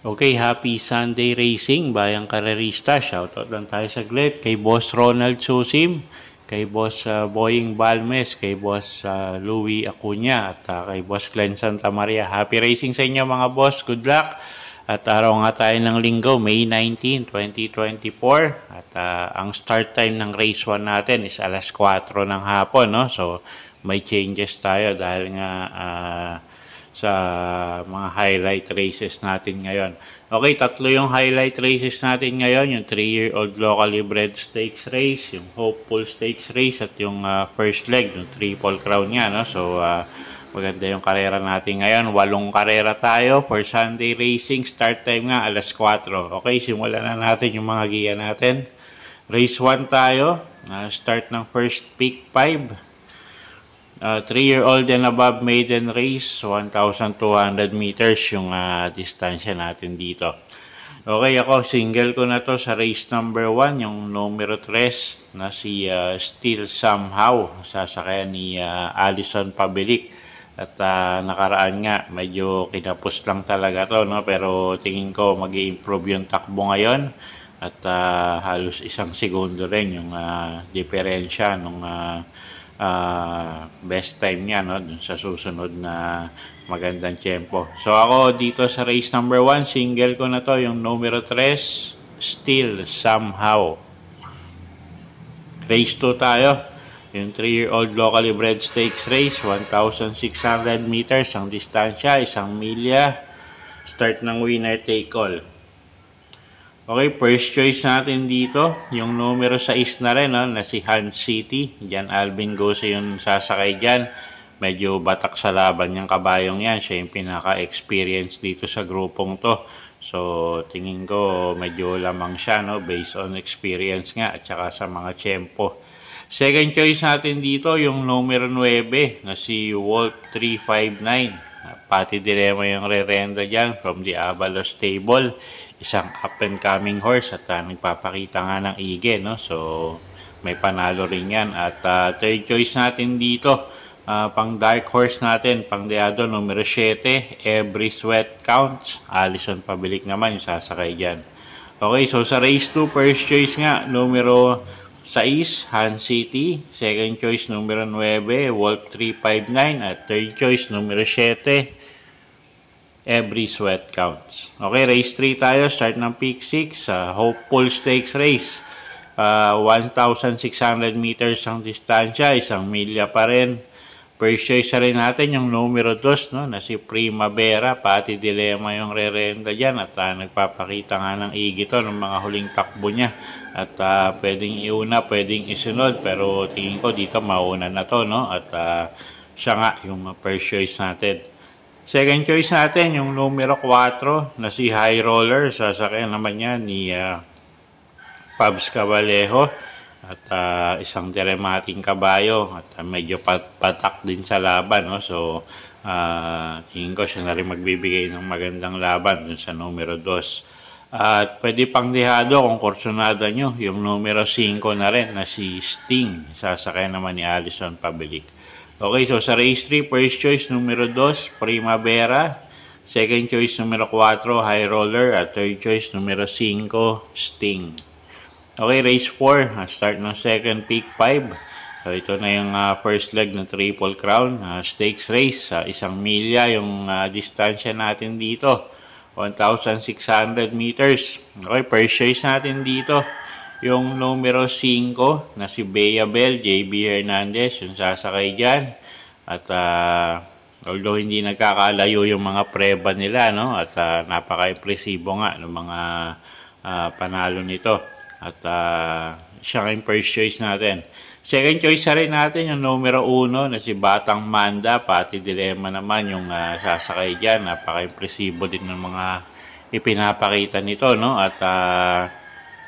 Okay, happy Sunday racing, bayang karerista. Shoutout lang tayo saglit kay Boss Ronald Susim, kay Boss Boying Balmes, kay Boss Louie Acuña, at kay Boss Glenn Santa Maria. Happy racing sa inyo mga boss. Good luck. At araw nga tayo ng linggo, May 19, 2024. At ang start time ng race 1 natin is alas 4 ng hapon. No? So, may changes tayo dahil nga sa mga highlight races natin ngayon. Okay, tatlo yung highlight races natin ngayon. Yung 3-year-old locally bred stakes race, yung Hopeful stakes race, at yung first leg, yung Triple Crown nga. No? So, maganda yung karera natin ngayon. 8 karera tayo for Sunday racing. Start time nga, alas 4. Okay, simulan na natin yung mga giya natin. Race 1 tayo. Start ng first pick 5. 3-year-old and above maiden race, 1,200 meters yung distansya natin dito. Okay, ako single ko na to sa race number 1, yung numero 3 na si Still Somehow, sasakayan ni Alison Pabilik. At nakaraan nga, medyo kinapos lang talaga to, no? Pero tingin ko mag-i-improve yung takbo ngayon. At halos 1 segundo rin yung diferensya nung best time niya, no, dun sa susunod na magandang tempo. So ako dito sa race number 1, single ko na to, yung numero 3, Still Somehow. Race 2 tayo, yung 3-year-old locally bred stakes race, 1,600 meters ang distansya, 1 milya. Start ng winner take all. Okay, first choice natin dito, yung numero 6 na rin, no, na si Hans City. Diyan Alvin Gose yung sasakay dyan. Medyo batak sa laban yung kabayong yan. Siya yung pinaka-experience dito sa grupong to. So, tingin ko medyo lamang siya, no, based on experience nga at saka sa mga tiyempo. Second choice natin dito, yung numero 9 na si Wolf 359. Pati Dilema yung re-renda dyan from the Avalos stable. Isang up-and-coming horse at nagpapakita nga ng ige, no? So, may panalo rin yan. At third choice natin dito, pang dark horse natin, pang deado, numero 7, Every Sweat Counts. Alison Pabilik naman yung sasakay dyan. Okay, so sa race 2, first choice nga, numero 6, Hans City. Second choice, numero 9, Wolf 359. At third choice, numero 7, Every Sweat Counts. Okay, race 3 tayo. Start ng pick 6. Hopeful stakes race. 1,600 meters ang distansya. 1 milya pa rin. First choice rin natin yung numero 2, no, na si Primavera. Pati Dilema yung re-renda dyan. At nagpapakita nga ng igito ng mga huling takbo niya. At pwedeng iuna, pwedeng isunod. Pero tingin ko dito mauna na to, no? At siya nga yung first choice natin. Second choice natin, yung numero 4 na si High Roller. Sasakyan naman niya ni Pabs Cabalejo. At isang dramating kabayo. At medyo patak din sa laban. No? So, tingin ko siya na rin magbibigay ng magandang laban dun sa numero 2. At pwede pang dehado kung kursunada nyo. Yung numero 5 na rin na si Sting. Sasakyan naman ni Alison Pabilik. Okay, so sa race 3, first choice, numero 2, Primavera. Second choice, numero 4, High Roller. At third choice, numero 5, Sting. Okay, race 4, start ng second pick 5. So ito na yung first leg ng Triple Crown. Stakes race, 1 milya yung distansya natin dito. 1,600 meters. Okay, first choice natin dito, yung numero 5 na si Bea Bell, JB Hernandez, yung sasakay dyan. At although hindi nagkakalayo yung mga preba nila, no? At napaka-impresibo nga ng mga panalo nito. At siya yung first choice natin. Second choice rin natin yung numero 1 na si Batang Manda. Pati Dilema naman yung sasakay dyan. Napaka-impresibo din ng mga ipinapakita nito, no? At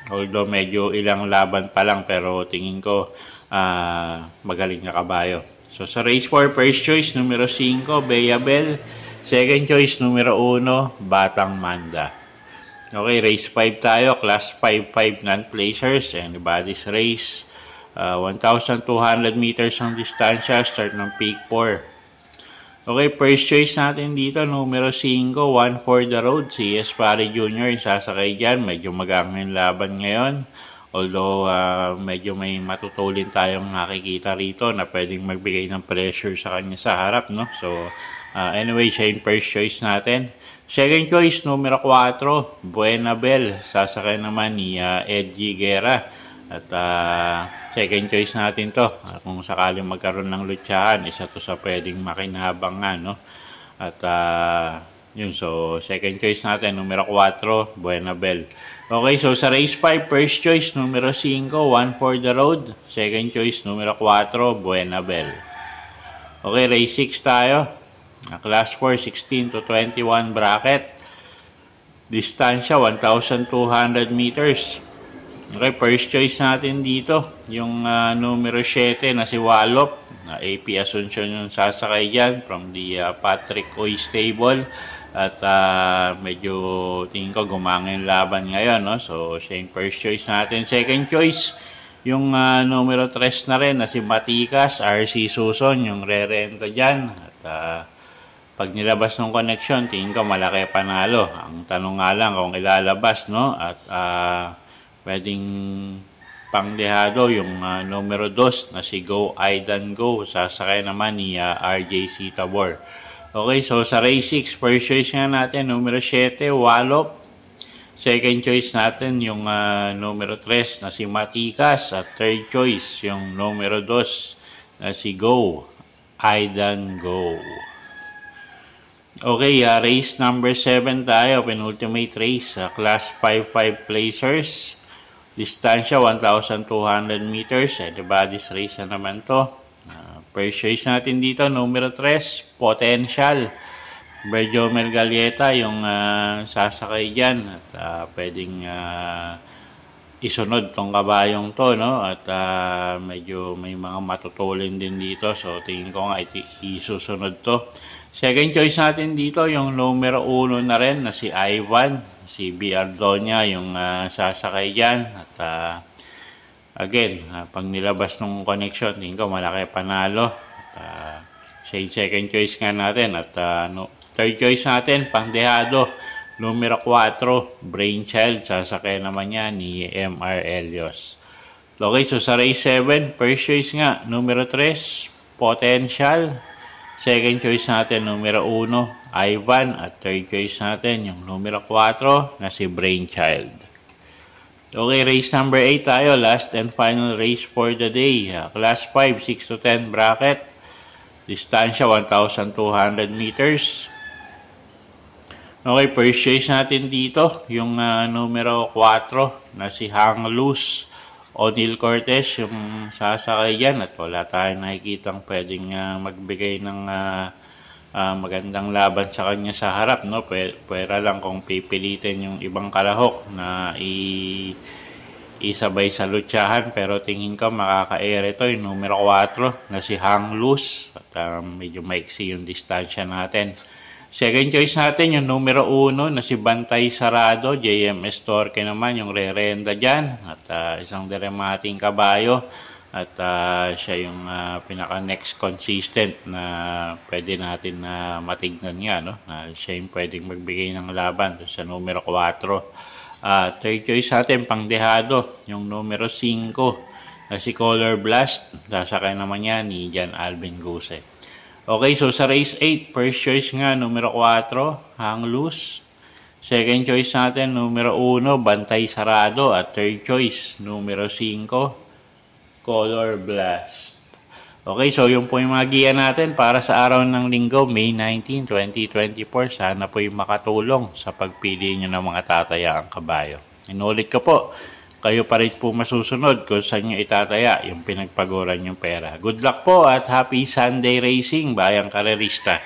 although medyo ilang laban pa lang, pero tingin ko magaling na kabayo. So sa race 4, first choice, numero 5, Beabel. Second choice, numero 1, Batang Manda. Okay, race 5 tayo. Class 5-5 non-placers. Anybody's race. 1,200 meters ang distansya. Start ng peak 4. Okay, first choice natin dito, numero 5, One for the Road. Si Espari Jr. yung sasakay dyan. Medyo magang yung laban ngayon. Although, medyo may matutulin tayong nakikita rito na pwedeng magbigay ng pressure sa kanya sa harap, no? So, anyway, siya yung first choice natin. Second choice, numero 4, Buenabel. Sasakay naman ni Edgy Guerra. At second choice natin to. Kung sakaling magkaroon ng lutsahan, isa to sa pwedeng makinabangan, no? At yun, so second choice natin, numero 4, Buenabel. Okay, so sa race 5, first choice, numero 5, One for the Road. Second choice, numero 4, Buenabel. Okay, race 6 tayo. Class 4, 16 to 21 bracket. Distansya, 1,200 meters. Okay, first choice natin dito, yung numero 7 na si Wallop. AP Asuncion yung sasakay dyan from the Patrick Oy Stable. At medyo tingin ko gumangin laban ngayon, no? So, siya yung first choice natin. Second choice, yung numero 3 na rin na si Matikas, RC Suson, yung re-renta dyan. At pag nilabas ng connection, tingin ko malaki panalo. Ang tanong nga lang kung ilalabas, no? At pwedeng pangdehado yung numero 2 na si Go Aidan Go. Sasakay naman ni RJC Tabor. Okay, so sa race 6, first choice nga natin, numero 7, Wallop. Second choice natin yung numero 3 na si Matikas. At third choice yung numero 2 na si Go Aidan Go. Okay, race number 7 tayo, penultimate race, class 5-5 placers. Distansya, 1,200 meters. Anybody's race na naman to. First choice natin dito, numero 3, Potential. Berjomel Galieta yung sasakay dyan. At pwedeng isunod tong kabayong to, no? At medyo may mga matutulin din dito. So, tingin ko nga isusunod to. Second choice natin dito, yung numero 1 na rin na si Ivan. Si B. Ardonia yung sasakay dyan. At again, pag nilabas ng connection, tingin ko malaki panalo. At siya yung second choice nga natin. At third choice natin, pangdehado, numero 4, Brainchild. Sasakay naman niya ni MR Elios. Okay, so sa race 7, first choice nga, numero 3, Potential. Second choice natin, numero 1, Ivan. At third choice natin, yung numero 4 na si Brainchild. Okay, race number 8 tayo. Last and final race for the day. Class 5, 6 to 10 bracket. Distansya, 1,200 meters. Okay, first choice natin dito, yung numero 4 na si Hang Loose. O'Neal Cortez yung sasakay yan at wala tayong nakikitang pwedeng magbigay ng magandang laban sa kanya sa harap, no? Pwera lang kung pipilitin yung ibang kalahok na isabay sa lutsahan, pero tingin ko makaka-air ito yung numero 4 na si Hang Loose at medyo maiksi yung distansya natin. Second choice natin yung numero 1 na si Bantay Sarado. JMS Torque naman yung re-renda dyan. At isang dramating kabayo. At siya yung pinaka-next consistent na pwede natin na matignan nga, no? Na siya yung pwedeng magbigay ng laban sa numero 4. Third choice natin, pangdehado, yung numero 5 na si Color Blast. Sasakay naman yan ni Jan Alvin Guse. Okay, so sa race 8, first choice nga, numero 4, Hang Loose. Second choice natin, numero 1, Bantay Sarado. At third choice, numero 5, Color Blast. Okay, so yung po yung mga giya natin para sa araw ng linggo, May 19, 2024. Sana po yung makatulong sa pagpili nyo ng mga tatayaang kabayo. Inulit ko po, kayo pa rin po masusunod kung saan nyo itataya yung pinagpaguran yung pera. Good luck po at happy Sunday racing, bayang karerista.